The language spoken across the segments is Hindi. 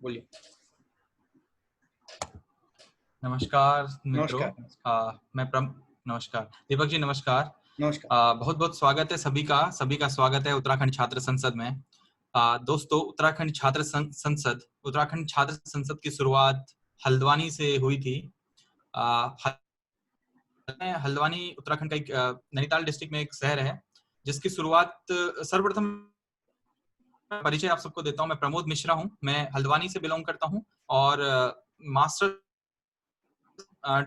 बोलिए। नमस्कार मित्रों। नमस्कार। नमस्कार दीपक जी, नमस्कार। नमस्कार। बहुत बहुत स्वागत है सभी का स्वागत है उत्तराखंड छात्र संसद में। दोस्तों, उत्तराखंड छात्र संसद की शुरुआत हल्द्वानी से हुई थी। हल्द्वानी उत्तराखंड का एक नैनीताल डिस्ट्रिक्ट में एक शहर है जिसकी शुरुआत सर्वप्रथम परिचय आप सबको देता हूँ। मैं प्रमोद मिश्रा हूँ, मैं हल्द्वानी से बिलोंग करता हूँ और मास्टर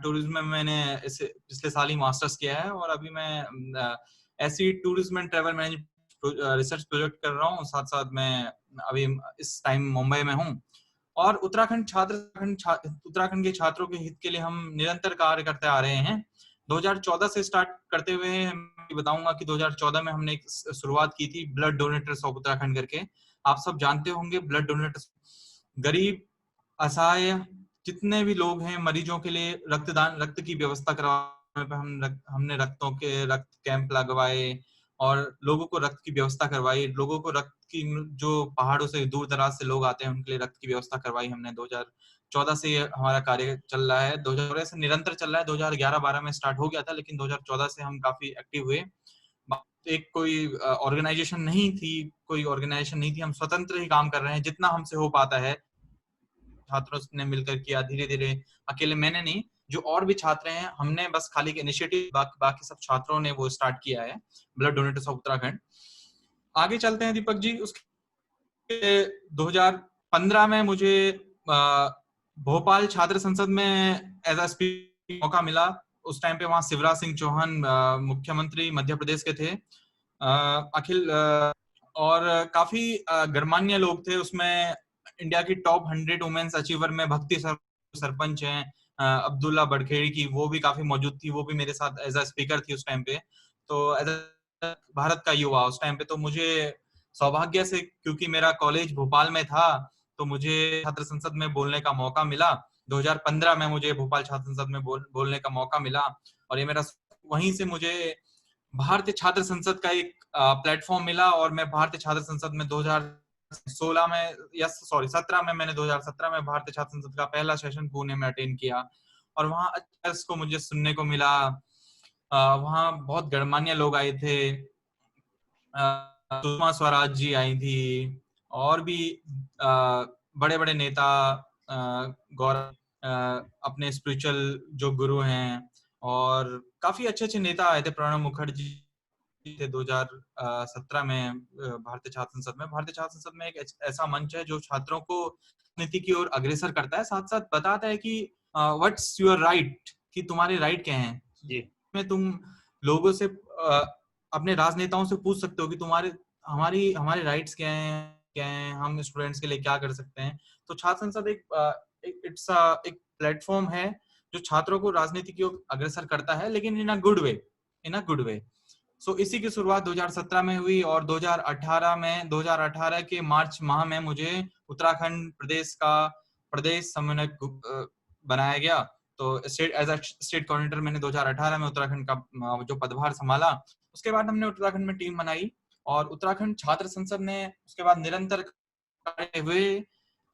टूरिज्म में मैंने इसे पिछले साल ही मास्टर्स किया है और अभी मैं ऐसी tourism and travel management research project कर रहा हूँ। साथ साथ मैं अभी इस टाइम मुंबई में हूँ और उत्तराखंड के छात्रों के हित के लिए हम निरंतर कार्य करते आ रहे हैं। 2014 से स्टार्ट करते हुए मैं बताऊंगा कि 2014 में हमने एक शुरुआत की थी ब्लड डोनेटर्स ऑफ उत्तराखंड करके। आप सब जानते होंगे ब्लड डोनेटर्स गरीब, असहाय जितने भी लोग हैं, मरीजों के लिए रक्त की व्यवस्था करवाने पे हमने रक्त कैंप लगवाए और लोगों को रक्त की व्यवस्था करवाई। लोगों को रक्त की, जो पहाड़ों से दूर दराज से लोग आते हैं उनके लिए रक्त की व्यवस्था करवाई हमने। 2014 से ये हमारा कार्य चल रहा है, 2014 से निरंतर चल रहा है। 2011-12 में स्टार्ट हो गया था लेकिन 2014 से हम काफी एक्टिव हुए। एक कोई ऑर्गेनाइजेशन नहीं थी, हम स्वतंत्र ही काम कर रहे हैं जितना हमसे हो पाता है। छात्रों ने मिलकर किया, धीरे धीरे, अकेले मैंने नहीं, जो और भी छात्र हैं हमने बस खाली एक इनिशिएटिव, बाकी सब छात्रों ने वो स्टार्ट किया है, ब्लड डोनेटर्स ऑफ उत्तराखंड। आगे चलते हैं दीपक जी। उसके 2015 में मुझे भोपाल छात्र संसद में एज अ स्पीकर मौका मिला। उस टाइम पे वहां शिवराज सिंह चौहान मुख्यमंत्री मध्य प्रदेश के थे। अखिल और काफी गणमान्य लोग थे उसमें। इंडिया की टॉप 100 वुमेन्स अचीवर में भक्ति सरपंच हैं अब्दुल्ला बड़खेड़ी की, वो भी काफी मौजूद थी। वो भी मेरे साथ एज अ स्पीकर थी उस टाइम पे। तो एज अ भारत का युवा उस टाइम पे, तो मुझे सौभाग्य से, क्योंकि मेरा कॉलेज भोपाल में था, तो मुझे छात्र संसद में बोलने का मौका मिला। 2015 में मुझे भोपाल छात्र संसद में बोलने का मौका मिला और ये मेरा, वहीं से मुझे भारतीय छात्र संसद का एक प्लेटफॉर्म मिला और मैं भारतीय छात्र संसद में 2016 में, या सॉरी 17 में, मैंने 2017 में भारतीय छात्र संसद का पहला सेशन पुणे में अटेंड किया और वहाँ अच्छा इसको मुझे सुनने को मिला। वहाँ बहुत गणमान्य लोग आए थे, सुषमा स्वराज जी आई थी और भी बड़े बड़े नेता, गौरव, अपने स्पिरिचुअल जो गुरु हैं, और काफी अच्छे अच्छे नेता आए थे। प्रणब मुखर्जी थे 2017 में भारतीय छात्र संसद में। भारतीय छात्र संसद में एक ऐसा मंच है जो छात्रों को नीति की ओर अग्रसर करता है, साथ साथ बताता है कि व्हाट्स योर राइट, कि तुम्हारे राइट क्या हैं। में तुम लोगों से, अपने राजनेताओं से पूछ सकते हो कि हमारे राइट्स क्या हैं, हम स्टूडेंट्स के लिए क्या कर सकते हैं। तो छात्र संसद एक प्लेटफॉर्म है जो छात्रों को राजनीति की ओर अग्रसर करता है, लेकिन इन अ गुड वे। सो इसी की शुरुआत 2017 में हुई और 2018 के मार्च माह में मुझे उत्तराखंड प्रदेश का प्रदेश समन्वयक बनाया गया। तो एज अ स्टेट कोऑर्डिनेटर मैंने 2018 में उत्तराखंड का जो पदभार संभाला। उसके बाद हमने उत्तराखंड में टीम बनाई और उत्तराखंड छात्र संसद ने उसके बाद निरंतर कार्य हुए।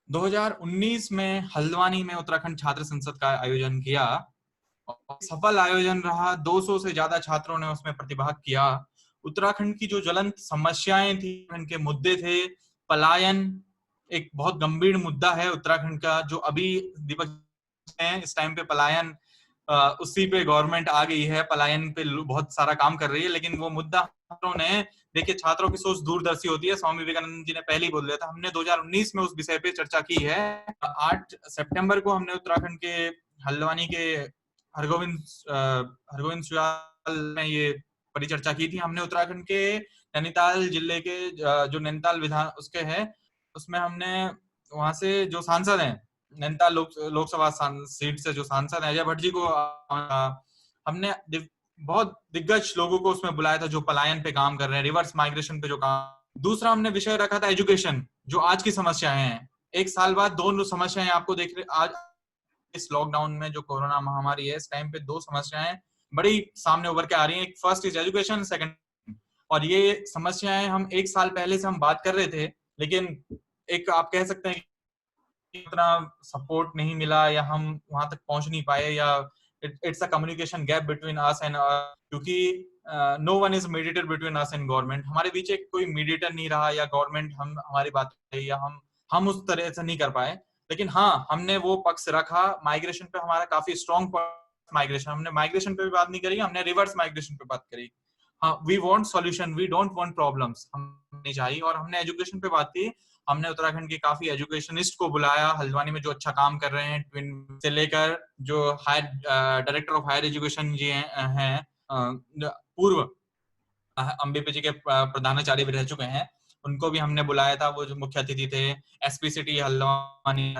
2019 में हल्द्वानी में उत्तराखंड छात्र संसद का आयोजन किया, सफल आयोजन रहा। 200 से ज्यादा छात्रों ने उसमें प्रतिभाग किया। उत्तराखंड की जो ज्वलंत समस्याएं थी, उनके मुद्दे थे। पलायन एक बहुत गंभीर मुद्दा है उत्तराखंड का, जो अभी दीपक इस टाइम पे पलायन, उसी पे गवर्नमेंट आ गई है, पलायन पे बहुत सारा काम कर रही है। लेकिन वो मुद्दा छात्रों ने, देखिए छात्रों की सोच दूरदर्शी होती है, स्वामी विवेकानंद जी ने पहले ही बोल दिया था। हमने 2019 में उस विषय पे चर्चा की है। 8 सितंबर को हमने उत्तराखंड के हल्द्वानी के हरगोविंद सुयाल में ये परिचर्चा की थी। हमने उत्तराखंड के नैनीताल जिले के जो नैनीताल विधान उसके है, उसमें हमने वहां से जो सांसद हैं, नैनीताल लोकसभा सीट से जो सांसद है अजय भट्ट जी को, हमने बहुत दिग्गज लोगों को उसमें बुलाया था जो पलायन पे काम कर रहे हैं, रिवर्स माइग्रेशन पे जो काम। दूसरा हमने विषय रखा था एजुकेशन, जो आज की समस्याएं हैं। एक साल बाद दोनों समस्याएं आपको देख रहे, आज इस लॉकडाउन में जो कोरोना महामारी है, इस टाइम पे दो समस्याएं बड़ी सामने उभर के आ रही हैं। एक फर्स्ट इज एजुकेशन, सेकंड, और ये समस्याएं हम एक साल पहले से हम बात कर रहे थे, लेकिन एक आप कह सकते हैं इतना सपोर्ट नहीं मिला या हम वहां तक पहुंच नहीं पाए, या it's a communication gap between us and, क्योंकि no one is mediator between us and government. हमारे बीच एक कोई मीडिएटर नहीं रहा, या गवर्नमेंट हम हमारी बात या हम उस तरह से नहीं कर पाए। लेकिन हाँ, हमने वो पक्ष रखा माइग्रेशन पे, हमारा काफी स्ट्रॉन्ग माइग्रेशन। हमने माइग्रेशन पे भी बात नहीं करी, हमने रिवर्स माइग्रेशन पे बात करी। हाँ, we want solution, we don't want problems, हम नहीं चाहिए। और हमने एजुकेशन पे बात की। हमने उत्तराखंड के काफी एजुकेशनिस्ट को बुलाया हल्द्वानी में, जो अच्छा काम कर रहे हैं, ट्विन से लेकर जो higher director of higher education ji हैं, पूर्व अम्बेपी जी के प्रधानाचार्य भी रह चुके हैं, उनको भी हमने बुलाया था। वो जो मुख्य अतिथि थे, एसपी सिटी हल्द्वानी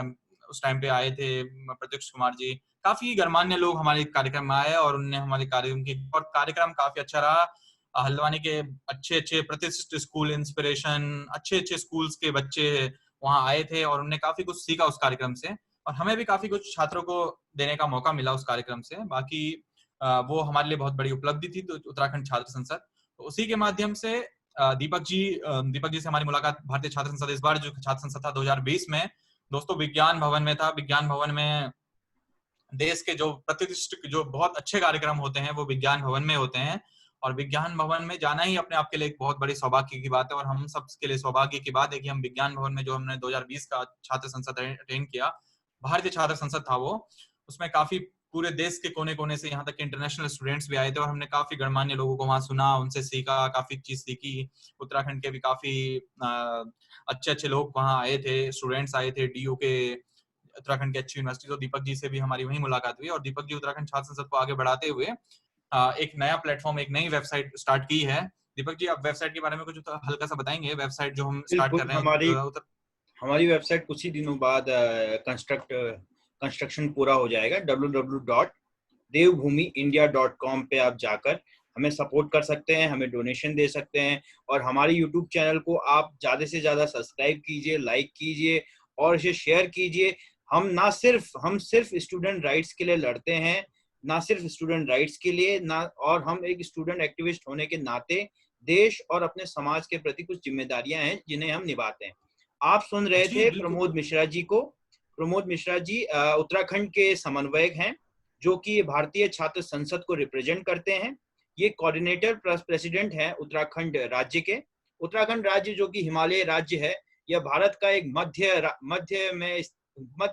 उस टाइम पे आए थे, प्रत्यक्ष कुमार जी। काफी गणमान्य लोग हमारे कार्यक्रम में आए और उनने हमारे कार्यक्रम की, और कार्यक्रम काफी अच्छा रहा। हल्द्वानी के अच्छे अच्छे प्रतिष्ठित स्कूल, इंस्पिरेशन, अच्छे अच्छे स्कूल्स के बच्चे वहां आए थे और उन्होंने काफी कुछ सीखा उस कार्यक्रम से, और हमें भी काफी कुछ छात्रों को देने का मौका मिला उस कार्यक्रम से। बाकी वो हमारे लिए बहुत बड़ी उपलब्धि थी, तो उत्तराखंड छात्र संसद, तो उसी के माध्यम से दीपक जी से हमारी मुलाकात भारतीय छात्र संसद, इस बार जो छात्र संसद था 2020 में, दोस्तों विज्ञान भवन में था। विज्ञान भवन में देश के जो प्रतिष्ठित, जो बहुत अच्छे कार्यक्रम होते हैं, वो विज्ञान भवन में होते हैं। और विज्ञान भवन में जाना ही अपने आप के लिए एक बहुत बड़ी सौभाग्य की बात है, और हम सब के लिए सौभाग्य की बात है कि हम विज्ञान भवन में, जो हमने 2020 का छात्र संसद अटेंड किया, भारतीय छात्र संसद था वो, उसमें काफी पूरे देश के कोने कोने से, यहाँ तक के इंटरनेशनल स्टूडेंट्स भी आए थे, और हमने काफी गणमान्य लोगों को वहां सुना, उनसे सीखा, काफी चीज सीखी। उत्तराखंड के भी काफी अच्छे अच्छे लोग वहां आए थे, स्टूडेंट्स आए थे डीयू के, उत्तराखंड की अच्छी यूनिवर्सिटी। तो दीपक जी से भी हमारी वही मुलाकात हुई, और दीपक जी उत्तराखंड छात्र संसद को आगे बढ़ाते हुए एक नया प्लेटफॉर्म, एक नई वेबसाइट स्टार्ट की है। दीपक जी, आप वेबसाइट के बारे में कुछ हल्का सा बताएंगे? वेबसाइट जो हम स्टार्ट कर बिल्कुल, रहे हैं हमारी वेबसाइट कुछ ही दिनों बाद कंस्ट्रक्शन पूरा हो जाएगा। www.devbhumiindia.com पे आप जाकर हमें सपोर्ट कर सकते हैं, हमें डोनेशन दे सकते हैं, और हमारे यूट्यूब चैनल को आप ज़्यादा से ज़्यादा सब्सक्राइब कीजिए, लाइक कीजिए और इसे शेयर कीजिए। हम सिर्फ स्टूडेंट राइट्स के लिए लड़ते हैं, ना सिर्फ स्टूडेंट राइट्स के लिए ना, और हम एक स्टूडेंट एक्टिविस्ट होने के नाते देश और अपने समाज के प्रति कुछ जिम्मेदारियां हैं जिन्हें हम निभाते हैं। आप सुन रहे जी थे बिल्कुल। प्रमोद मिश्रा जी को। प्रमोद मिश्रा जी उत्तराखंड के समन्वयक हैं, जो कि भारतीय छात्र संसद को रिप्रेजेंट करते हैं। ये कोऑर्डिनेटर प्रेसिडेंट हैं उत्तराखंड राज्य के। उत्तराखंड राज्य जो कि हिमालय राज्य है, यह भारत का एक मध्य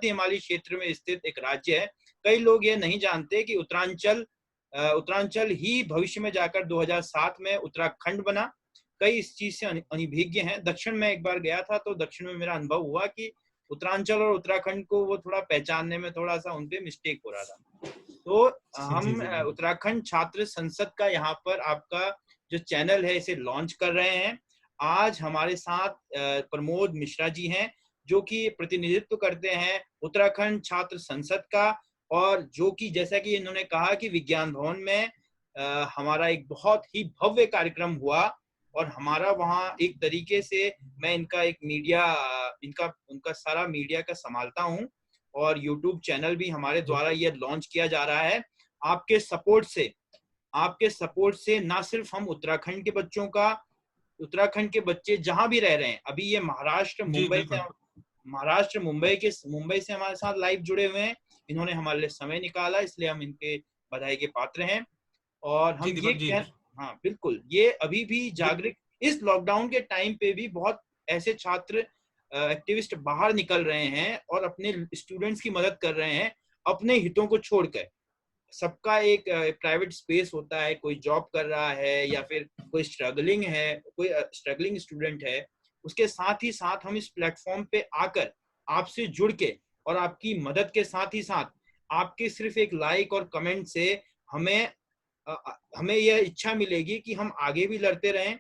हिमालय क्षेत्र में स्थित एक राज्य है। कई लोग ये नहीं जानते कि उत्तरांचल ही भविष्य में जाकर 2007 में उत्तराखंड बना। कई इस चीज से अनभिज्ञ हैं। दक्षिण में एक बार गया था, तो दक्षिण में मेरा अनुभव हुआ कि उत्तरांचल और उत्तराखंड को वो थोड़ा पहचानने में थोड़ा सा उनपे मिस्टेक हो रहा था। तो जी जी हम जी बिल्कुल। उत्तराखंड छात्र संसद का यहाँ पर आपका जो चैनल है इसे लॉन्च कर रहे हैं। आज हमारे साथ प्रमोद मिश्रा जी हैं, जो कि प्रतिनिधित्व करते हैं उत्तराखंड छात्र संसद का, और जो कि जैसा कि इन्होंने कहा कि विज्ञान भवन में हमारा एक बहुत ही भव्य कार्यक्रम हुआ, और हमारा वहाँ एक तरीके से मैं इनका एक मीडिया उनका सारा मीडिया का संभालता हूँ, और यूट्यूब चैनल भी हमारे जी द्वारा ये लॉन्च किया जा रहा है। आपके सपोर्ट से ना सिर्फ हम उत्तराखंड के बच्चे जहां भी रह रहे हैं, अभी ये जी बिल्कुल। मुंबई से हमारे साथ लाइव जुड़े हुए हैं। इन्होंने हमारे लिए समय निकाला, इसलिए हम इनके बधाई के पात्र हैं। और जी हम ये दीपक जी। कह हाँ बिल्कुल, ये अभी भी ये जागरूक, इस लॉकडाउन के टाइम पे भी बहुत ऐसे छात्र एक्टिविस्ट बाहर निकल रहे हैं और अपने स्टूडेंट्स की मदद कर रहे हैं, अपने हितों को छोड़कर। सबका एक प्राइवेट स्पेस होता है, कोई जॉब कर रहा है या फिर कोई स्ट्रगलिंग स्टूडेंट है। उसके साथ ही साथ हम इस प्लेटफॉर्म पे आकर आपसे जुड़ के और आपकी मदद के साथ ही साथ आपके सिर्फ एक लाइक और कमेंट से हमें हमें यह इच्छा मिलेगी कि हम आगे भी लड़ते रहें।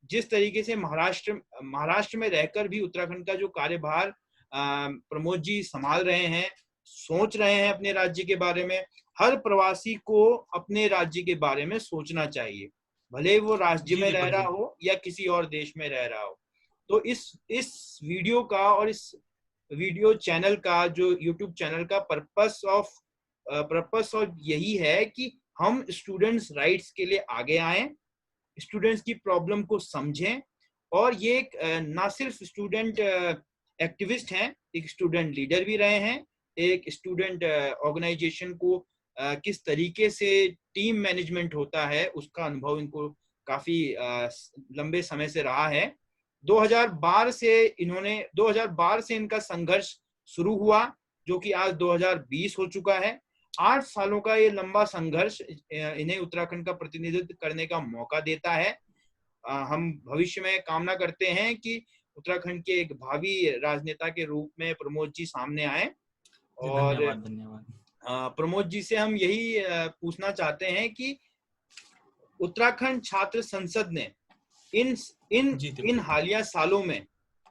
जिस तरीके से महाराष्ट्र में रहकर भी उत्तराखंड का जो कार्यभार प्रमोद जी संभाल रहे हैं, सोच रहे हैं अपने राज्य के बारे में। हर प्रवासी को अपने राज्य के बारे में सोचना चाहिए, भले वो राज्य जी में रह दीपक रहा जी। हो या किसी और देश में रह रहा हो। तो इस वीडियो का और इस वीडियो चैनल का, जो यूट्यूब चैनल का पर्पस और यही है कि हम स्टूडेंट्स राइट्स के लिए आगे आए, स्टूडेंट्स की प्रॉब्लम को समझें। और ये ना सिर्फ स्टूडेंट एक्टिविस्ट हैं, एक स्टूडेंट लीडर भी रहे हैं, एक स्टूडेंट ऑर्गेनाइजेशन को किस तरीके से टीम मैनेजमेंट होता है उसका अनुभव इनको काफी लंबे समय से रहा है। 2012 से इनका संघर्ष शुरू हुआ, जो कि आज 2020 हो चुका है। 8 सालों का ये लंबा संघर्ष इन्हें उत्तराखंड का प्रतिनिधित्व करने का मौका देता है। हम भविष्य में कामना करते हैं कि उत्तराखंड के एक भावी राजनेता के रूप में प्रमोद जी सामने आए। और धन्यवाद। प्रमोद जी से हम यही पूछना चाहते हैं कि उत्तराखंड छात्र संसद ने इन इन इन हालिया सालों में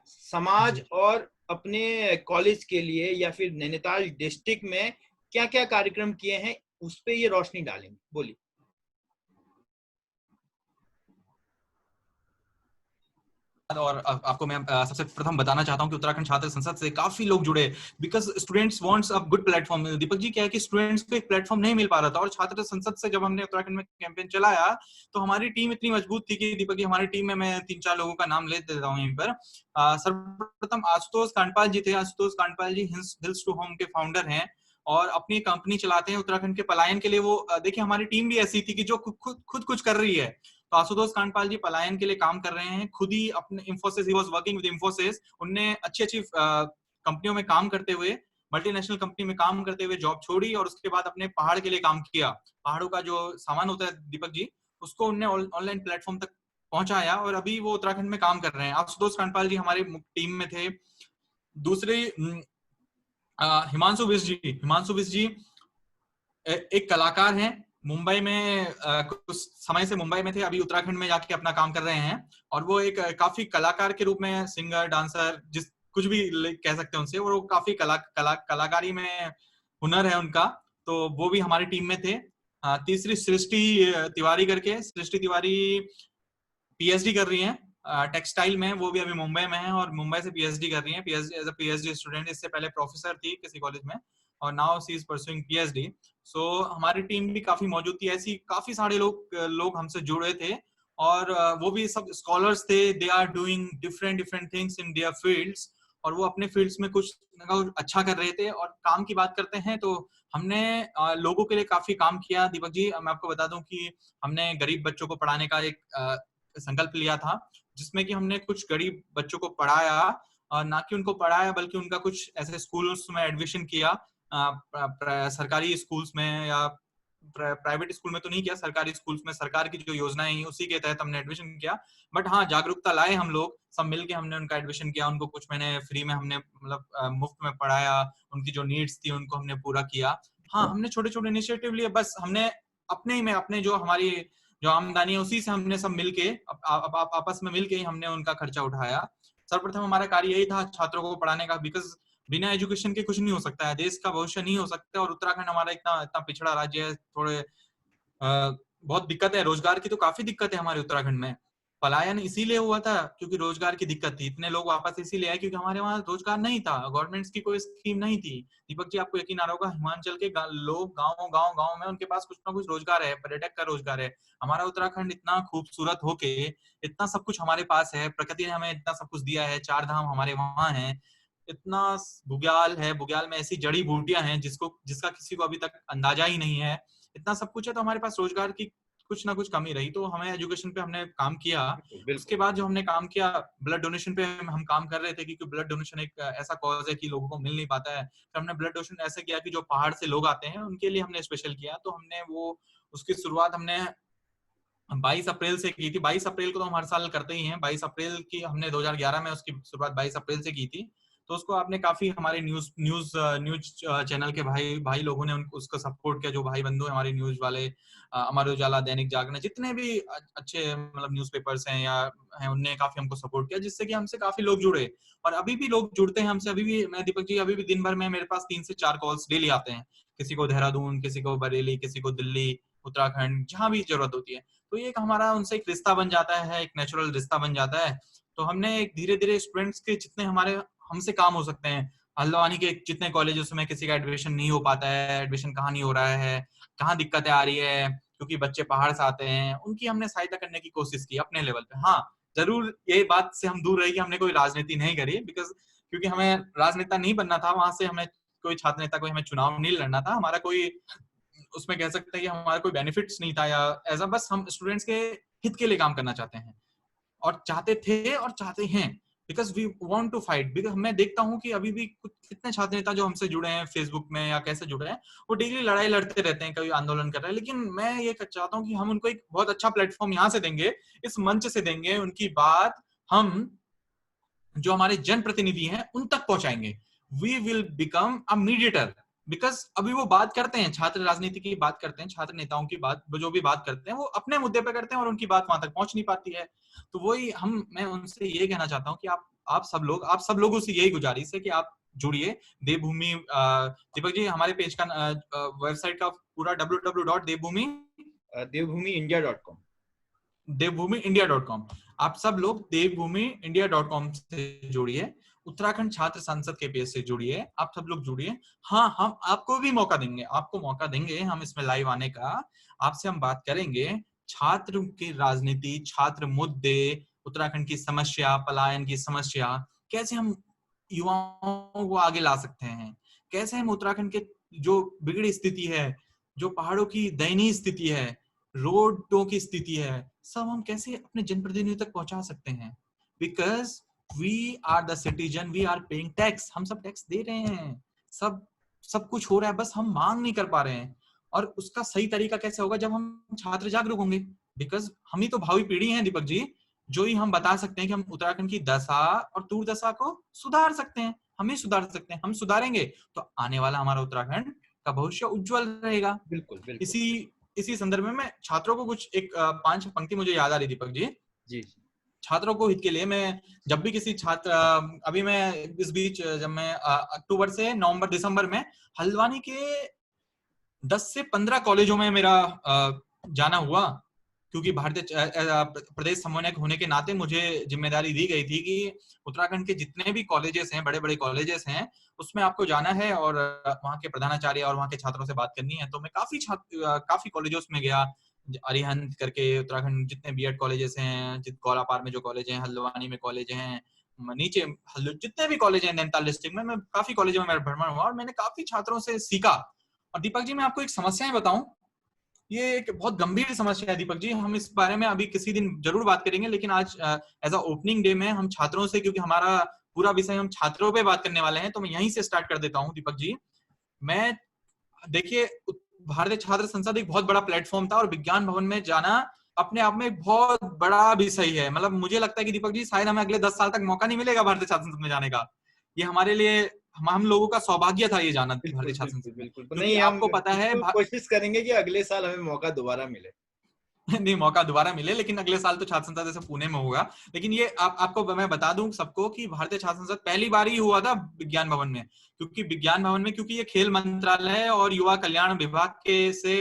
समाज और अपने कॉलेज के लिए या फिर नैनीताल डिस्ट्रिक्ट में क्या क्या कार्यक्रम किए हैं, उस पे ये रोशनी डालेंगे। बोलिए। और आपको मैं सबसे प्रथम बताना चाहता हूं कि उत्तराखंड छात्र संसद से काफी लोग जुड़े, because students wants a good platform. Deepak ji, क्या है कि स्टूडेंट्स को एक प्लेटफॉर्म नहीं मिल पा रहा था, और छात्र संसद से जब हमने उत्तराखंड में कैंपेन चलाया तो हमारी टीम इतनी मजबूत थी कि दीपक जी, हमारी टीम में मैं 3-4 लोगों का नाम ले देता हूँ यहीं पर। सर्वप्रथम आशुतोष कांडपाल जी थे। आशुतोष कांडपाल जी हिल्स टू होम के फाउंडर हैं और अपनी कंपनी चलाते हैं उत्तराखंड के पलायन के लिए। वो देखिए, हमारी टीम भी ऐसी थी कि जो खुद कुछ कर रही है। तो आशुतोष कांडपाल जी पलायन के लिए काम कर रहे हैं, खुद ही अपने Infosys, he was working with Infosys. उनने अच्छी कंपनियों में काम करते हुए, मल्टीनेशनल कंपनी में काम करते हुए जॉब छोड़ी और उसके बाद अपने पहाड़ के लिए काम किया। पहाड़ों का जो सामान होता है दीपक जी, उसको उनने ऑनलाइन प्लेटफॉर्म तक पहुंचाया और अभी वो उत्तराखंड में काम कर रहे हैं। आशुतोष कांडपाल जी हमारी टीम में थे। दूसरे हिमांशु बिष्ट जी एक कलाकार हैं। मुंबई में कुछ समय से मुंबई में थे, अभी उत्तराखंड में जाके अपना काम कर रहे हैं। और वो एक काफी कलाकार के रूप में, सिंगर, डांसर, जिस कुछ भी कह सकते हैं उनसे, वो काफी कलाकारी में हुनर है उनका। तो वो भी हमारी टीम में थे। तीसरी सृष्टि तिवारी करके, सृष्टि तिवारी पीएचडी कर रही हैं टेक्सटाइल में। वो भी अभी मुंबई में है और मुंबई से पीएचडी कर रही हैं, PhD as a PhD student. इससे पहले प्रोफेसर थी किसी कॉलेज में और now she is pursuing PhD. So हमारी टीम भी काफी मौजूद थी। ऐसी काफी सारे लोग हमसे जुड़े थे और वो भी सब स्कॉलर्स थे। They are doing different things in their fields, और वो अपने फील्ड्स में कुछ अच्छा कर रहे थे। और काम की बात करते हैं तो हमने लोगों के लिए काफी काम किया दीपक जी। मैं आपको बता दूं कि हमने गरीब बच्चों को पढ़ाने का एक संकल्प लिया था, जिसमें कि हमने कुछ गरीब बच्चों को पढ़ाया, और ना कि उनको पढ़ाया बल्कि उनका कुछ ऐसे स्कूल्स में एडमिशन किया, सरकारी स्कूल्स में या प्राइवेट स्कूल में तो नहीं किया, सरकारी स्कूल्स में सरकार की जो योजनाएं हैं उसी के तहत हमने एडमिशन किया। बट हाँ, जागरूकता लाए हम लोग सब मिलके, हमने उनका एडमिशन किया। उनको कुछ महीने फ्री में हमने मतलब मुफ्त में पढ़ाया, उनकी जो नीड्स थी उनको हमने पूरा किया। हाँ, हमने छोटे छोटे इनिशिएटिव लिए, बस हमने अपने ही में अपने जो हमारी जो आमदनी है उसी से हमने सब मिलके आपस में मिलके ही हमने उनका खर्चा उठाया। सर्वप्रथम हमारा कार्य यही था छात्रों को पढ़ाने का, बिकॉज बिना एजुकेशन के कुछ नहीं हो सकता है, देश का भविष्य नहीं हो सकता। और उत्तराखंड हमारा इतना इतना पिछड़ा राज्य है, थोड़े बहुत दिक्कत है, रोजगार की तो काफी दिक्कत है हमारे उत्तराखंड में। पलायन इसीलिए हुआ था क्योंकि रोजगार की दिक्कत थी, इतने लोग वापस इसीलिए आए क्योंकि हमारे वहाँ रोजगार नहीं था, गवर्नमेंट की कोई स्कीम नहीं थी। दीपक जी, आपको यकीन आ रहा होगा, हिमाचल के लोग गाँव में उनके पास कुछ ना कुछ रोजगार है, पर्यटक का रोजगार है। हमारा उत्तराखंड इतना खूबसूरत होके, इतना सब कुछ हमारे पास है, प्रकृति ने हमें इतना सब कुछ दिया है, 4 धाम हमारे वहाँ है, इतना बुग्याल है, बुग्याल में ऐसी जड़ी बूटियां हैं जिसका किसी को अभी तक अंदाजा ही नहीं है, इतना सब कुछ है। तो हमारे पास रोजगार की कुछ ना कुछ कमी रही, तो हमें एजुकेशन पे हमने काम किया। उसके बाद जो हमने काम किया, ब्लड डोनेशन पे हम काम कर रहे थे, क्योंकि ब्लड डोनेशन एक ऐसा कॉज है कि लोगों को मिल नहीं पाता है। तो हमने ब्लड डोनेशन ऐसे किया कि जो पहाड़ से लोग आते हैं उनके लिए हमने स्पेशल किया। तो हमने वो उसकी शुरुआत हमने 22 अप्रैल से की थी। 22 अप्रैल को तो हम हर साल करते ही हैं। 22 अप्रैल की हमने 2011 में उसकी शुरुआत 22 अप्रैल से की थी। तो उसको आपने काफी हमारे न्यूज चैनल के भाई लोगों ने उसको सपोर्ट किया, जो भाई बंधु हमारे न्यूज वाले, अमर उजाला, दैनिक जागरण, जितने भी अच्छे मतलब न्यूज़पेपर्स हैं या हैं, उनने काफी हमको सपोर्ट किया, जिससे कि हमसे काफी लोग जुड़े। और अभी भी लोग जुड़ते हैं हमसे। अभी भी मैं दीपक जी, अभी भी दिन भर में मेरे पास 3 से 4 कॉल्स डेली आते हैं, किसी को देहरादून, किसी को बरेली, किसी को दिल्ली, उत्तराखंड, जहां भी जरूरत होती है। तो ये एक हमारा उनसे एक रिश्ता बन जाता है, एक नेचुरल रिश्ता बन जाता है। तो हमने एक धीरे धीरे स्टूडेंट्स के जितने हमारे हमसे काम हो सकते हैं, हल्द्वानी के जितने कॉलेजेस में किसी का एडमिशन नहीं हो पाता है, एडमिशन कहाँ नहीं हो रहा है, कहाँ दिक्कतें आ रही है क्योंकि बच्चे पहाड़ से आते हैं, उनकी हमने सहायता करने की कोशिश की अपने लेवल पे। हाँ, जरूर ये बात से हम दूर रहे कि हमने कोई राजनीति नहीं करी, बिकॉज क्योंकि हमें राजनेता नहीं बनना था, वहां से हमें कोई छात्र नेता, कोई हमें चुनाव नहीं लड़ना था, हमारा कोई उसमें कह सकते हैं कि हमारा कोई बेनिफिट्स नहीं था या ऐसा, बस हम स्टूडेंट्स के हित के लिए काम करना चाहते हैं और चाहते थे और चाहते हैं, because we want to fight. Because मैं देखता हूँ कि अभी भी कुछ कितने छात्र नेता जो हमसे जुड़े हैं फेसबुक में या कैसे जुड़े हैं, वो डेली लड़ाई लड़ते रहते हैं, कभी आंदोलन कर रहे हैं, लेकिन मैं ये चाहता हूँ कि हम उनको एक बहुत अच्छा प्लेटफॉर्म यहाँ से देंगे, इस मंच से देंगे, उनकी बात हम जो हमारे जनप्रतिनिधि हैं उन तक पहुंचाएंगे। We will become a mediator, because अभी वो बात करते हैं, छात्र राजनीति की बात करते हैं, छात्र नेताओं की बात जो भी बात करते हैं वो अपने मुद्दे पे करते हैं और उनकी बात वहां तक पहुंच नहीं पाती है। तो वही मैं उनसे ये कहना चाहता हूँ कि आप सब लोगों से यही गुजारिश है कि आप जुड़िए देवभूमि। दीपक जी, हमारे पेज का वेबसाइट का पूरा www.devbhumi devbhumiindia.com devbhumiindia.com। आप सब लोग devbhumiindia.com से जुड़िए, उत्तराखंड छात्र संसद के पेज से जुड़िए, आप सब लोग जुड़िए। हाँ, हम आपको भी मौका देंगे, आपको मौका देंगे हम इसमें लाइव आने का, आपसे हम बात करेंगे छात्र की राजनीति, छात्र मुद्दे, उत्तराखंड की समस्या, पलायन की समस्या, कैसे हम युवाओं को आगे ला सकते हैं, कैसे हम उत्तराखंड के जो बिगड़ी स्थिति है, जो पहाड़ों की दयनीय स्थिति है, रोडों की स्थिति है, सब हम कैसे अपने जनप्रतिनिधियों तक पहुंचा सकते हैं। Because we are the citizen, we are paying tax, हम सब टैक्स दे रहे हैं, सब कुछ हो रहा है, बस हम मांग नहीं कर पा रहे हैं। और उसका सही तरीका कैसे होगा? जब हम छात्र जागरूक होंगे, बिकॉज हम ही तो भावी पीढ़ी हैं दीपक जी, जो ही हम बता सकते हैं कि हम उत्तराखंड की दशा और दुर्दशा को सुधार सकते हैं, हम ही सुधार सकते हैं। हम सुधारेंगे तो आने वाला हमारा उत्तराखंड का भविष्य उज्जवल रहेगा। बिल्कुल बिल्कुल। इसी संदर्भ में मैं छात्रों को कुछ एक 5 पंक्ति मुझे याद आ रही दीपक जी। जी। छात्रों को हित के लिए मैं जब भी किसी छात्र, अभी मैं इस बीच जब मैं अक्टूबर से नवंबर दिसंबर में हल्द्वानी के 10 से 15 कॉलेजों में मेरा जाना हुआ, क्योंकि भारतीय प्रदेश समन्वयक होने के नाते मुझे जिम्मेदारी दी गई थी कि उत्तराखंड के जितने भी कॉलेजेस हैं, बड़े बड़े कॉलेजेस हैं, उसमें आपको जाना है और वहाँ के प्रधानाचार्य और वहाँ के छात्रों से बात करनी है। तो मैं काफी कॉलेजों में गया, अरिहंत करके उत्तराखंड जितने बीएड कॉलेजेस हैं, गौलापार में जो कॉलेज हैं, हल्द्वानी में कॉलेज हैं, नीचे जितने भी कॉलेज हैं नैनीताल डिस्ट्रिक्ट में, मैं काफी कॉलेजों में मेरा भ्रमण हुआ और मैंने काफी छात्रों से सीखा। और दीपक जी, मैं आपको एक समस्याएं बताऊं, ये एक बहुत गंभीर समस्या है दीपक जी, हम इस बारे में अभी किसी दिन जरूर बात करेंगे, लेकिन आज एज अ ओपनिंग डे में हम छात्रों से, क्योंकि हमारा पूरा विषय हम छात्रों पे बात करने वाले हैं, तो मैं यहीं से स्टार्ट कर देता हूं दीपक जी। मैं देखिए, भारतीय छात्र संसद एक बहुत बड़ा प्लेटफॉर्म था और विज्ञान भवन में जाना अपने आप में एक बहुत बड़ा विषय है। मतलब मुझे लगता है कि दीपक जी शायद हमें अगले 10 साल तक मौका नहीं मिलेगा भारतीय छात्र संसद में जाने का। ये हमारे लिए, हम लोगों का सौभाग्य था ये जाना भारतीय छात्र संसद में, क्योंकि आपको पता है कोशिश करेंगे कि अगले साल हमें मौका दोबारा मिले। नहीं, मौका दोबारा मिले, लेकिन अगले साल तो छात्र संसद जैसे पुणे में होगा। लेकिन ये आपको मैं बता दूं सबको कि भारतीय छात्र संसद पहली बार ही हुआ था विज्ञान भवन में, क्योंकि विज्ञान भवन में, क्योंकि ये खेल मंत्रालय और युवा कल्याण विभाग के से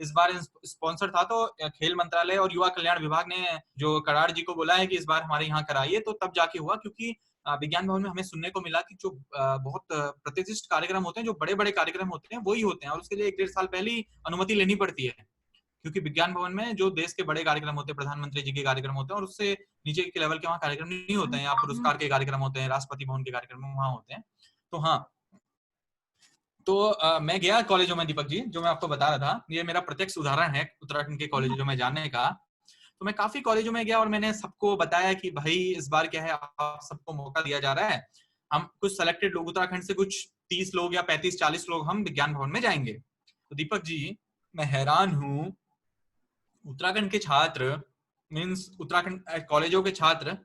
इस बार स्पॉन्सर था, तो खेल मंत्रालय और युवा कल्याण विभाग ने जो कराड़ जी को बोला है कि इस बार हमारे यहाँ कराइए, तो तब जाके हुआ। क्योंकि विज्ञान भवन में हमें सुनने को मिला कि जो बहुत प्रतिष्ठित कार्यक्रम होते हैं, जो बड़े बड़े कार्यक्रम होते हैं, वही होते हैं और उसके लिए 1-1.5 साल पहले ही अनुमति लेनी पड़ती है, क्योंकि विज्ञान भवन में जो देश के बड़े कार्यक्रम होते हैं, प्रधानमंत्री जी के कार्यक्रम होते हैं, और उससे नीचे के लेवल के वहाँ कार्यक्रम नहीं होते हैं, या पुरस्कार के कार्यक्रम होते हैं, राष्ट्रपति भवन के कार्यक्रम वहाँ होते हैं। तो हाँ, तो मैं गया कॉलेजों में दीपक जी, जो मैं आपको बता रहा था, ये मेरा प्रत्यक्ष उदाहरण है उत्तराखंड के कॉलेजों में जाने का। तो मैं काफी कॉलेजों में गया और मैंने सबको बताया कि भाई इस बार क्या है, आप सबको मौका दिया जा रहा है, हम कुछ सेलेक्टेड लोग, उत्तराखंड से कुछ 30 लोग या 35-40 लोग हम विज्ञान भवन में जाएंगे। तो दीपक जी, मैं हैरान हूँ, उत्तराखंड के छात्र, मीन्स उत्तराखंड कॉलेजों के छात्र,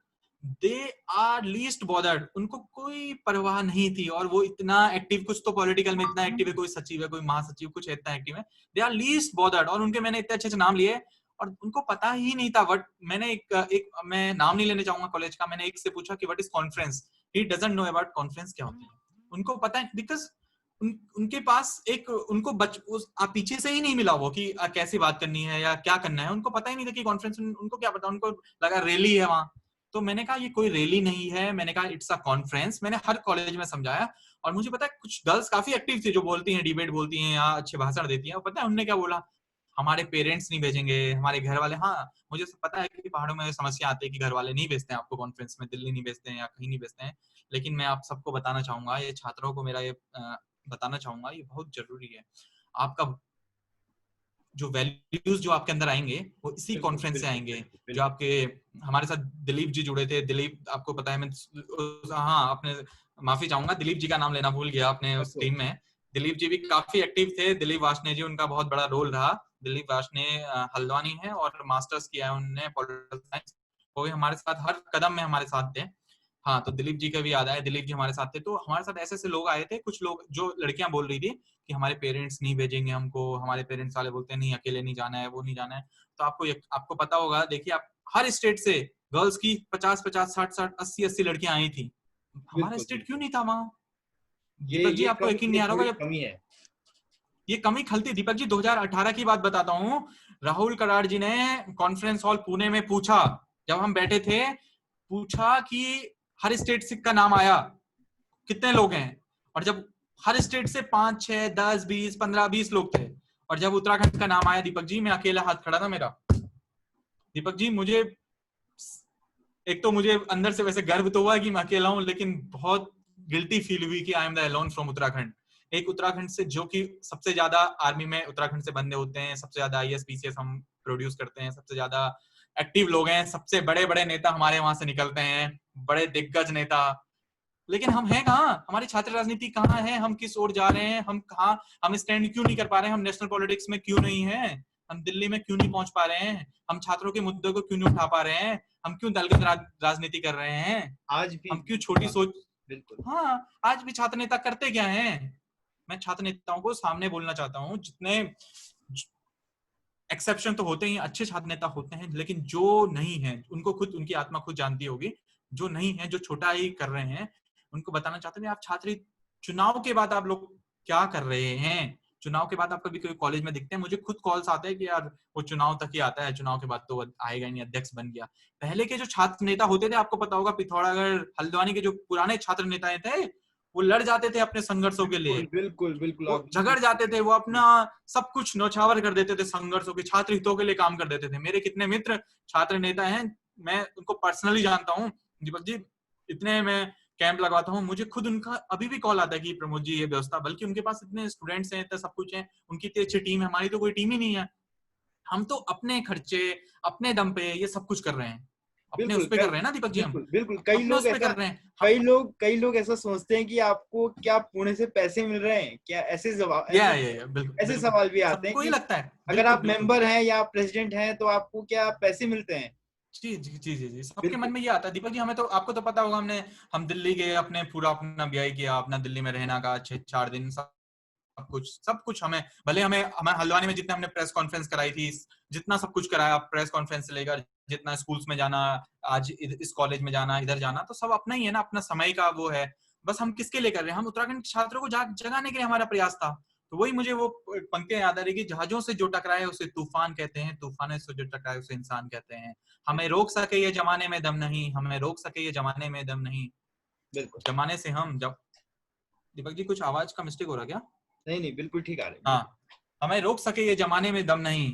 दे आर लीस्ट बॉदर्ड, उनको कोई परवाह नहीं थी, और वो इतना एक्टिव, कुछ तो पॉलिटिकल में इतना एक्टिव है, कोई सचिव है, कोई महासचिव, कुछ इतना एक्टिव है, दे आर लीस्ट बॉदर्ड। और उनके मैंने इतने अच्छे नाम लिए और उनको पता ही नहीं था व्हाट, मैंने एक मैं नाम नहीं लेने चाहूंगा कॉलेज का, मैंने एक से पूछा कि what is conference, he doesn't know about conference क्या होती है। उनको पता है, बिकॉज उनके पास एक, उनको पीछे से ही नहीं मिला वो कि कैसे बात करनी है या क्या करना है, उनको पता ही नहीं था कि कॉन्फ्रेंस, उनको क्या पता, उनको लगा रैली है वहां। तो मैंने कहा ये कोई रैली नहीं है, मैंने कहा इट्स अ कॉन्फ्रेंस, मैंने हर कॉलेज में समझाया। और मुझे पता है कुछ गर्ल्स काफी एक्टिव थी, जो बोलती हैं, डिबेट बोलती हैं या अच्छे भाषण देती हैं, और पता है उन्होंने क्या बोला, हमारे पेरेंट्स नहीं भेजेंगे, हमारे घर वाले, हाँ मुझे पता है कि पहाड़ों में समस्या आती है कि घर वाले नहीं भेजते हैं आपको कॉन्फ्रेंस में, दिल्ली नहीं भेजते हैं या कहीं नहीं भेजते हैं, लेकिन मैं आप सबको बताना चाहूंगा, ये छात्रों को मेरा ये बताना चाहूंगा, ये बहुत जरूरी है। आपका जो वैल्यूज जो आपके अंदर आएंगे वो इसी कॉन्फ्रेंस से आएंगे। जो आपके हमारे साथ दिलीप जी जुड़े थे, दिलीप आपको पता है, मैं हाँ अपने माफी चाहूंगा, दिलीप जी का नाम लेना भूल गया अपने उस टीम में। दिलीप जी भी काफी एक्टिव थे, दिलीप वाशने जी, उनका बहुत बड़ा रोल रहा। दिलीप वाशने हल्द्वानी है और मास्टर्स किया है उन्होंने पॉलिटिकल साइंस, वो भी हमारे साथ हर कदम में हमारे साथ थे। हाँ तो दिलीप जी का भी याद आया, दिलीप जी हमारे साथ थे। तो हमारे साथ ऐसे ऐसे लोग आए थे, कुछ लोग जो लड़कियां बोल रही थी कि हमारे पेरेंट्स नहीं भेजेंगे हमको, हमारे पेरेंट्स वाले बोलते हैं नहीं अकेले नहीं जाना है, वो नहीं जाना है। तो आपको पता होगा, देखिए आप हर स्टेट से गर्ल्स की 50-50, 60-60, 80-80 लड़कियां आई थी, हमारा स्टेट क्यों नहीं था वहां? दीपक जी आपको यकीन नहीं आ रहा होगा, कमी है, ये कमी खलती। दीपक जी 2018 की बात बताता हूँ, राहुल कराड़ जी ने कॉन्फ्रेंस हॉल पुणे में पूछा, जब हम बैठे थे, पूछा कि हर स्टेट से का नाम आया कितने लोग हैं, और जब हर स्टेट से 5, 6, 10, 20, 15, 20 लोग थे, और जब उत्तराखंड का नाम आया दीपक जी, मैं अकेला हाथ खड़ा था मेरा। दीपक जी मुझे एक तो मुझे अंदर से वैसे गर्व तो हुआ कि मैं अकेला हूं, लेकिन बहुत गिल्टी फील हुई कि I am the alone from Uttarakhand. एक उत्तराखंड से, जो कि सबसे ज्यादा आर्मी में उत्तराखंड से बंदे होते हैं, सबसे ज्यादा आईएएस पीसीएस हम प्रोड्यूस करते हैं, सबसे ज्यादा एक्टिव लोग हैं, सबसे बड़े बड़े नेता हमारे वहां से निकलते हैं, बड़े दिग्गज नेता। लेकिन हम हैं कहाँ? हमारी छात्र राजनीति कहाँ है? हम किस ओर जा रहे हैं? हम कहाँ, हम स्टैंड क्यों नहीं कर पा रहे हैं? हम नेशनल पॉलिटिक्स में क्यों नहीं है? हम दिल्ली में क्यों नहीं पहुंच पा रहे हैं? हम छात्रों के मुद्दों को क्यों नहीं उठा पा रहे हैं? हम क्यों दलगत राजनीति कर रहे हैं? आज भी हम क्यों छोटी सोच? बिल्कुल। हाँ, आज भी छात्र नेता करते क्या है? मैं छात्र नेताओं को सामने बोलना चाहता हूँ, जितने एक्सेप्शन तो होते ही, अच्छे छात्र नेता होते हैं, लेकिन जो नहीं है, उनको खुद, उनकी आत्मा खुद जानती होगी, जो नहीं है, जो छोटा ही कर रहे हैं, उनको बताना चाहते हैं, आप छात्र चुनाव के बाद आप लोग क्या कर रहे हैं? चुनाव के बाद आप कभी कोई कॉलेज में दिखते हैं? मुझे खुद कॉल्स आते हैं कि यार वो चुनाव तक ही आता है, चुनाव के बाद तो आएगा नहीं, अध्यक्ष बन गया। पहले के जो छात्र नेता होते थे, आपको पता होगा, पिथौरागढ़ हल्द्वानी के जो पुराने छात्र नेता थे, वो लड़ जाते थे अपने संघर्षों के लिए, बिल्कुल बिल्कुल, वो झगड़ जाते थे, वो अपना सब कुछ न्यौछावर कर देते थे संघर्षों के, छात्र हितों के लिए काम कर देते थे। मेरे कितने मित्र छात्र नेता हैं, मैं उनको पर्सनली जानता हूँ दीपक जी, इतने मैं कैंप लगवाता हूँ, मुझे खुद उनका अभी भी कॉल आता है कि प्रमोद जी ये व्यवस्था, बल्कि उनके पास इतने स्टूडेंट्स हैं, इतना सब कुछ है, उनकी इतनी अच्छी टीम है, हमारी तो कोई टीम ही नहीं है। हम तो अपने खर्चे, अपने दम पे ये सब कुछ कर रहे हैं, अपने उस पे कर रहे हैं ना दीपक जी, हम बिल्कुल बिल्कुल। अपने उस पे कर रहे हैं। कई लोग ऐसा सोचते हैं कि आपको क्या पुणे से पैसे मिल रहे हैं क्या, ऐसे बिल्कुल सवाल भी आते हैं सबको ही कि लगता है, अगर आप मेंबर हैं या प्रेसिडेंट हैं तो आपको क्या पैसे मिलते हैं। जी जी जी जी जी, सबके मन में ये आता है दीपक जी। हमें तो, आपको तो पता होगा, हम दिल्ली गए, अपने पूरा अपना व्यय किया, अपना दिल्ली में रहना का 4 दिन, सब कुछ हमें, भले हमें हल्द्वानी में जितने हमने प्रेस कॉन्फ्रेंस कराई थी, जितना सब कुछ कराया, प्रेस कॉन्फ्रेंस से लेकर जितना स्कूल्स में जाना, आज इस कॉलेज में जाना, इधर जाना, तो सब अपना ही है ना, अपना समय का वो है। बस हम किसके लिए कर रहे हैं? हम उत्तराखंड के छात्रों को जगाने के लिए हमारा प्रयास था। तो वही मुझे वो पंक्तियां याद आ रही कि जहाजों से जो टकराए उसे तूफान कहते हैं, तूफानों से जो टकराए उसे इंसान कहते हैं। हमें रोक सके ये जमाने में दम नहीं, हमें रोक सके ये जमाने में दम नहीं, जमाने से हम जब। दीपक जी कुछ आवाज का मिस्टेक हो रहा क्या? नहीं बिल्कुल ठीक आ रहे हैं। हाँ, हमें रोक सके ये जमाने में दम नहीं,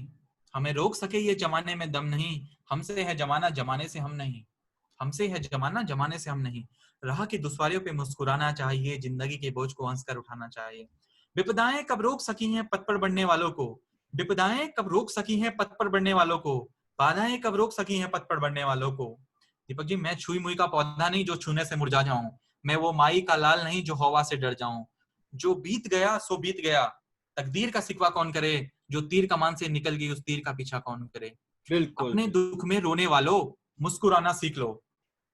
हमें रोक सके ये जमाने में दम नहीं, हमसे है जमाना जमाने से हम नहीं, हमसे है जमाना जमाने से हम नहीं। राह की दुश्वारियों पे मुस्कुराना चाहिए, जिंदगी के बोझ को हंसकर उठाना चाहिए। विपदाएं कब रोक सकी हैं पथ पर बढ़ने वालों को, विपदाएं कब रोक सकी हैं पथ पर बढ़ने वालों को, बाधाएं कब रोक सकी हैं पथ पर बढ़ने वालों को। दीपक जी मैं छुई मुई का पौधा नहीं जो छूने से मुरझा जाऊं, मैं वो माई का लाल नहीं जो हवा से डर जाऊं। जो बीत गया सो बीत गया, तकदीर का सिकवा कौन करे, जो तीर कमान से निकल गई उस तीर का पीछा कौन करे। बिल्कुल। अपने दुख में रोने वालों मुस्कुराना सीख लो।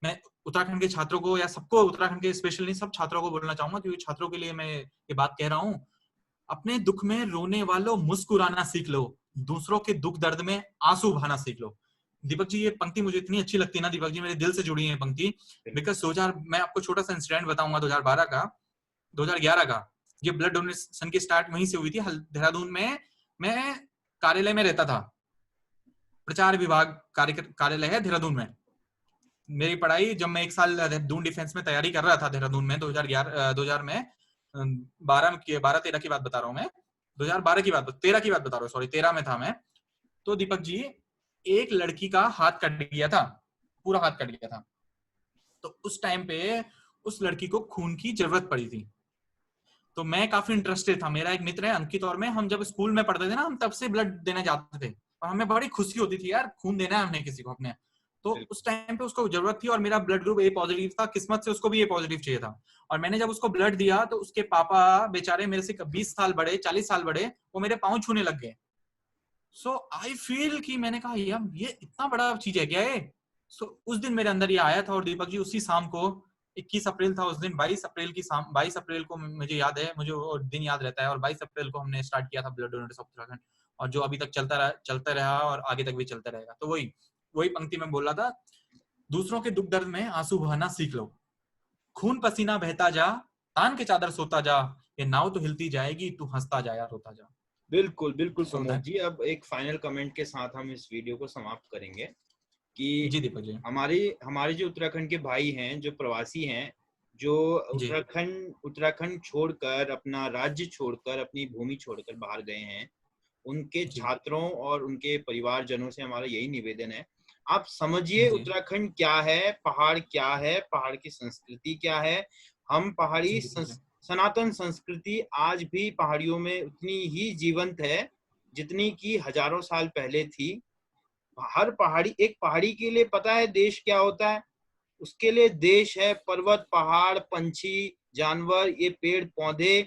मैं उत्तराखंड के छात्रों को, या सबको, उत्तराखंड के स्पेशली सब छात्रों को बोलना चाहूंगा, क्योंकि छात्रों के लिए मैं ये बात कह रहा हूँ, अपने दुख में रोने वालों मुस्कुराना सीख लो, दूसरों के दुख दर्द में आंसू बहाना सीख लो। दीपक जी ये पंक्ति मुझे इतनी अच्छी लगती है ना दीपक जी, मेरे दिल से जुड़ी है पंक्ति। बिकॉज 2000, मैं आपको छोटा सा इंसिडेंट बताऊंगा, 2012 का, 2011 का, ये ब्लड डोनेशन की स्टार्ट वहीं से हुई थी, देहरादून में। मैं कार्यालय में रहता था, प्रचार विभाग कार्यालय है देहरादून में। मेरी पढ़ाई, जब मैं 1 साल देहरादून डिफेंस में तैयारी कर रहा था देहरादून में, 2011 2000 में 12-13 की बात बता रहा हूँ मैं, 2012 की बात, 13 की बात बता रहा हूँ, सॉरी 13 में था मैं। तो दीपक जी, एक लड़की का हाथ कट गया था, पूरा हाथ कट गया था। तो उस टाइम पे उस लड़की को खून की जरूरत पड़ी थी। तो मैं काफी इंटरेस्टेड था, मेरा एक मित्र है अंकित और मैं, हम जब स्कूल में पढ़ते थे ना, हम तब से ब्लड देने जाते थे और हमें बड़ी खुशी होती थी यार, खून देना है हमने किसी को अपने। तो उस टाइम पे उसको जरूरत थी और मेरा ब्लड ग्रुप ए पॉजिटिव था, किस्मत से उसको भी ए पॉजिटिव चाहिए था। और मैंने जब उसको ब्लड दिया तो उसके पापा बेचारे मेरे से 20 साल बड़े, 40 साल बड़े, वो मेरे पाँव छूने लग गए। सो आई फील कि मैंने कहा यार ये इतना बड़ा चीज है क्या ये। सो उस दिन मेरे अंदर ये आया था। और दीपक जी उसी शाम को, 21 अप्रैल था उस दिन, 22 अप्रैल की शाम, 22 अप्रैल को मुझे याद है, मुझे वो दिन याद रहता है। और 22 अप्रैल को हमने स्टार्ट किया था ब्लड डोनेटर्स ऑफ उत्तराखंड, और जो अभी तक चलता रहा और आगे तक भी चलता रहेगा। तो वही वही पंक्ति में बोल रहा था, दूसरों के दुख दर्द में आंसू बहाना सीख लो, खून पसीना बहता जा, तान के चादर सोता जा, ये नाव तो हिलती जाएगी, तू हंसता जा या रोता जा। बिल्कुल बिल्कुल सो प्रमोद जी, अब एक फाइनल कमेंट के साथ हम इस वीडियो को समाप्त करेंगे कि जी दीपक जी। हमारे हमारे जो उत्तराखंड के भाई हैं, जो प्रवासी हैं, जो जी उत्तराखंड छोड़कर, अपना राज्य छोड़कर, अपनी भूमि छोड़कर बाहर गए हैं, उनके जी छात्रों और उनके परिवारजनों से हमारा यही निवेदन है, आप समझिए जी उत्तराखंड क्या है, पहाड़ क्या है, पहाड़ की संस्कृति क्या है। हम पहाड़ी जी दीपक जी। सनातन संस्कृति आज भी पहाड़ियों में उतनी ही जीवंत है जितनी कि हजारों साल पहले थी। हर पहाड़ी, एक पहाड़ी के लिए पता है देश क्या होता है? उसके लिए देश है पर्वत, पहाड़, पंछी, जानवर, ये पेड़ पौधे,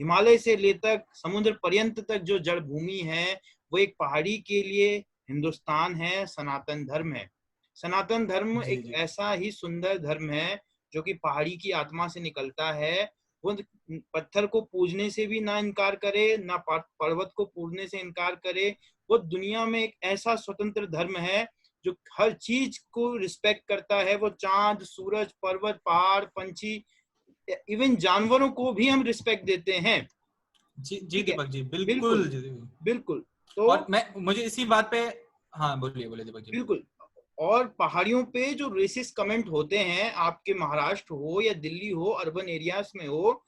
हिमालय से ले तक समुद्र पर्यंत तक जो जड़ भूमि है, वो एक पहाड़ी के लिए हिंदुस्तान है, सनातन धर्म है। सनातन धर्म जी एक जी ऐसा ही सुंदर धर्म है जो कि पहाड़ी की आत्मा से निकलता है। वो पत्थर को पूजने से भी ना इनकार करे, ना पर्वत को पूजने से इनकार करे। वो दुनिया में एक ऐसा स्वतंत्र धर्म है जो हर चीज को रिस्पेक्ट करता है। वो चांद, सूरज, पर्वत, पहाड़, पंछी, इवन जानवरों को भी हम रिस्पेक्ट देते हैं। जी जी ठीक है, दीपक जी, बिल्कुल बिल्कुल जी। बिल्कुल। तो और मैं, मुझे इसी बात पे, हाँ बोलिए बोलिए दीपक जी। बिल्कुल, और पहाड़ियों पे जो रेसिस्ट कमेंट होते हैं, आपके महाराष्ट्र हो या दिल्ली हो, अर्बन एरियाज में हो,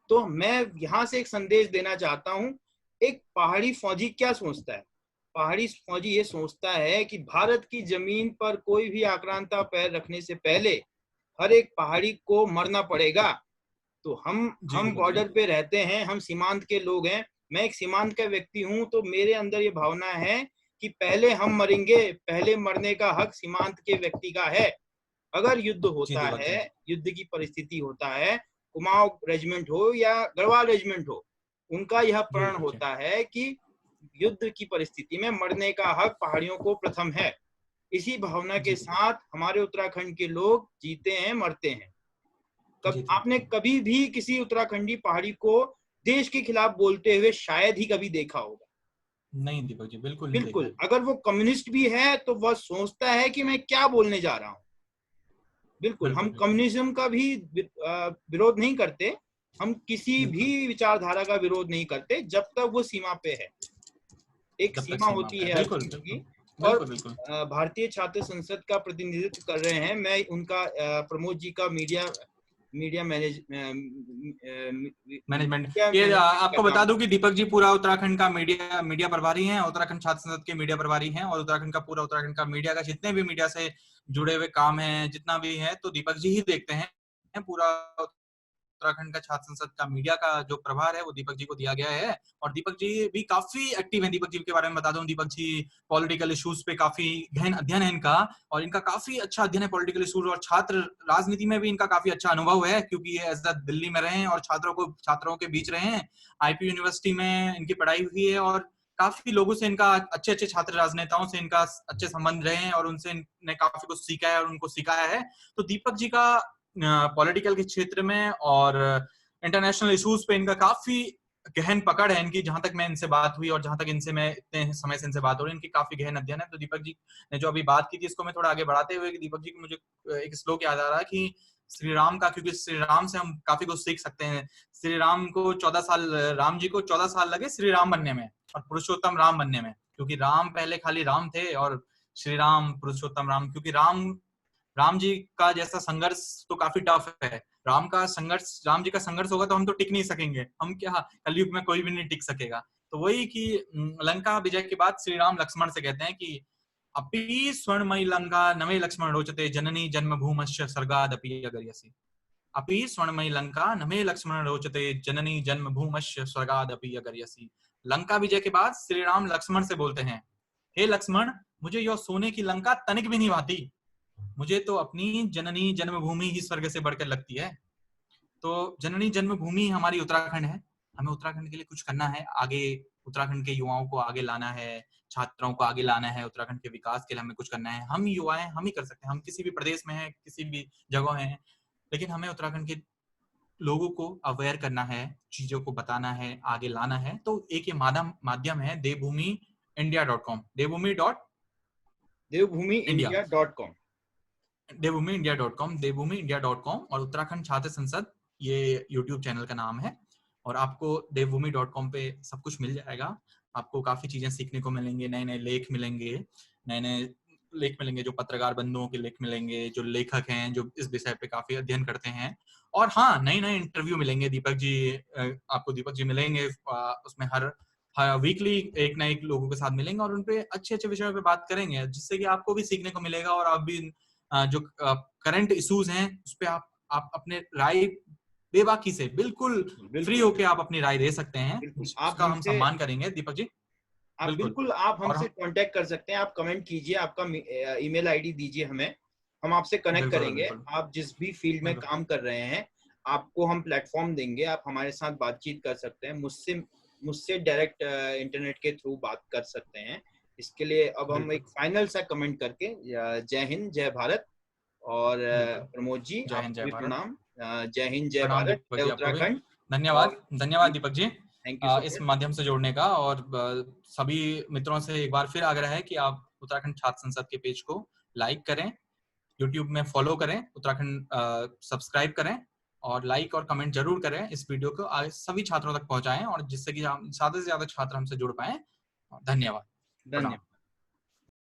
तो मैं यहाँ से एक संदेश देना चाहता हूँ। एक पहाड़ी फौजी क्या सोचता है? पहाड़ी फौजी ये सोचता है कि भारत की जमीन पर कोई भी आक्रांता पैर रखने से पहले हर एक पहाड़ी को मरना पड़ेगा। तो जी हम दीपक जी। बॉर्डर पे रहते हैं, हम सीमांत के लोग हैं। मैं एक सीमांत का व्यक्ति हूं, तो मेरे अंदर ये भावना है कि पहले हम मरेंगे, पहले मरने का हक सीमांत के व्यक्ति का है। अगर युद्ध जी होता दीपक है, जी। युद्ध की परिस्थिति होता है, कुमाऊं रेजिमेंट हो या गढ़वाल रेजिमेंट हो, उनका यह जी प्रण दीपक जी। होता है कि युद्ध की परिस्थिति में मरने का हक पहाड़ियों को प्रथम है। इसी भावना जी के दीपक साथ हमारे उत्तराखंड के लोग जीते हैं, मरते हैं। जी। आपने कभी भी किसी उत्तराखंडी पहाड़ी को देश के खिलाफ बोलते हुए शायद ही कभी देखा होगा? नहीं दीपक जी, बिल्कुल नहीं देखा बिल्कुल, है। अगर वो कम्युनिस्ट भी है तो वह सोचता है कि मैं क्या बोलने जा रहा हूँ। बिल्कुल, हम बिल्कुल बिल्कुल। कम्युनिज्म का भी विरोध नहीं करते, हम किसी भी बिल्कुल विचारधारा का विरोध नहीं करते जब तक वो सीमा पे है। एक जब तक सीमा सीमा होती पे है, है हर बिल्कुल चीज की। बिल्कुल। और बिल्कुल बिल्कुल। भारतीय छात्र संसद का प्रतिनिधित्व कर रहे हैं, मैं उनका प्रमोद जी का media media manage management, media ये मैनेजमेंट का आपको बता काम। दूं कि दीपक जी पूरा उत्तराखंड का मीडिया मीडिया प्रभारी हैं, उत्तराखंड छात्र संसद के मीडिया प्रभारी हैं, और उत्तराखंड का पूरा, उत्तराखंड का मीडिया का जितने भी मीडिया से जुड़े हुए काम हैं, जितना भी है, तो दीपक जी ही देखते हैं। पूरा उत्तराखंड का छात्र संसद का मीडिया का जो प्रभार है वो दीपक जी को दिया गया है। और दीपक जी भी काफी एक्टिव हैं। दीपक जी के बारे में बता दूं, दीपक जी पॉलिटिकल इश्यूज पे काफी गहन अध्ययन है इनका, और इनका काफी अच्छा अध्ययन है पॉलिटिकल इश्यूज, और छात्र राजनीति में भी इनका काफी अच्छा अनुभव है, क्योंकि ये एज दिल्ली में रहे हैं और छात्रों के बीच रहे हैं। आईपी यूनिवर्सिटी में इनकी पढ़ाई हुई है, और काफी लोगों से इनका, अच्छे अच्छे छात्र राजनेताओं से इनका अच्छे संबंध रहे हैं, और उनसे इन्हें काफी कुछ सीखा है और उनको सिखाया है। तो दीपक जी का पॉलिटिकल के क्षेत्र में और इंटरनेशनल इश्यूज पे इनका काफी गहन पकड़ है इनकी। जहां तक मैं इनसे बात हुई और जहां तक इनसे मैं इतने समय से इनसे बात हो रही है, इनकी काफी गहन अध्ययन है। तो दीपक जी ने जो अभी बात की थी, इसको मैं थोड़ा आगे बढ़ाते हुए, कि दीपक जी को मुझे एक श्लोक याद आ रहा है कि श्री राम का, क्योंकि श्री राम से हम काफी कुछ सीख सकते हैं। श्री राम को 14 साल, राम जी को 14 साल लगे श्री राम बनने में और पुरुषोत्तम राम बनने में, क्योंकि राम पहले खाली राम थे और श्री राम पुरुषोत्तम राम, क्योंकि राम जी का जैसा संघर्ष तो काफी टफ है। राम जी का संघर्ष होगा तो हम तो टिक नहीं सकेंगे, हम क्या, कलयुग में कोई भी नहीं टिक सकेगा। तो वही कि लंका विजय के बाद श्री राम लक्ष्मण से कहते हैं कि अपि स्वर्णमयी लंका नमे लक्ष्मण रोचते जननी जन्मभूमस्य स्वर्गादपि अगर्यसि। अपि स्वर्णमयी लंका नमे लक्ष्मण रोचते जननी जन्मभूमस्य स्वर्गादपि अगर्यसि। लंका विजय के बाद श्री राम लक्ष्मण से बोलते हैं, हे लक्ष्मण, मुझे यह सोने की लंका तनिक भी नहीं भाती, मुझे तो अपनी जननी जन्मभूमि ही स्वर्ग से बढ़कर लगती है। तो जननी जन्मभूमि हमारी उत्तराखंड है, हमें उत्तराखंड के लिए कुछ करना है, आगे उत्तराखंड के युवाओं को आगे लाना है, छात्राओं को आगे लाना है, उत्तराखंड के विकास के लिए हमें कुछ करना है। हम युवा हैं, हम ही कर सकते हैं, हम किसी भी प्रदेश में हैं, किसी भी जगह हैं, लेकिन हमें उत्तराखंड के लोगों को अवेयर करना है, चीजों को बताना है, आगे लाना है। तो एक ये माध्यम है devbhumiindia.com, devbhumiindia.com, devbhumiindia.com और उत्तराखंड छात्र संसद ये यूट्यूब चैनल का नाम है। और आपको devbhumi.com पे सब कुछ मिल जाएगा, आपको काफी चीजें सीखने को मिलेंगे, नए नए लेख मिलेंगे, जो पत्रकार बंधुओं के लेख मिलेंगे, जो लेखक हैं जो इस विषय पे काफी अध्ययन करते हैं। और हाँ, नए नए इंटरव्यू मिलेंगे, दीपक जी आपको दीपक जी मिलेंगे उसमें हर वीकली एक ना एक लोगों के साथ मिलेंगे और उनपे अच्छे अच्छे विषयों पे बात करेंगे, जिससे कि आपको भी सीखने को मिलेगा और आप भी जो करंट इश्यूज हैं उस पे आप अपने राय बेबाकी से बिल्कुल फ्री होके आप अपनी राय दे सकते हैं, उसका हम सम्मान करेंगे। दीपक जी बिल्कुल आप हमसे कांटेक्ट कर सकते हैं, आप कमेंट कीजिए, आपका ईमेल आईडी दीजिए हमें, हम आपसे कनेक्ट करेंगे। आप जिस भी फील्ड में काम कर रहे हैं आपको हम प्लेटफॉर्म देंगे, आप हमारे साथ बातचीत कर सकते हैं, मुझसे डायरेक्ट इंटरनेट के थ्रू बात कर सकते हैं। इसके लिए अब हम एक फाइनल सा कमेंट करके जय हिंद जय भारत। और प्रमोद जी आपको भी प्रणाम, जय हिंद जय भारत जय उत्तराखंड। धन्यवाद दीपक जी इस माध्यम से जोड़ने का। और सभी मित्रों से एक बार फिर आग्रह है कि आप उत्तराखंड छात्र संसद के पेज को लाइक करें, यूट्यूब में फॉलो करें, उत्तराखंड सब्सक्राइब करें और लाइक और कमेंट जरूर करें। इस वीडियो को सभी छात्रों तक पहुंचाएं और जिससे कि ज्यादा से ज्यादा छात्र हमसे जुड़ पाए। धन्यवाद।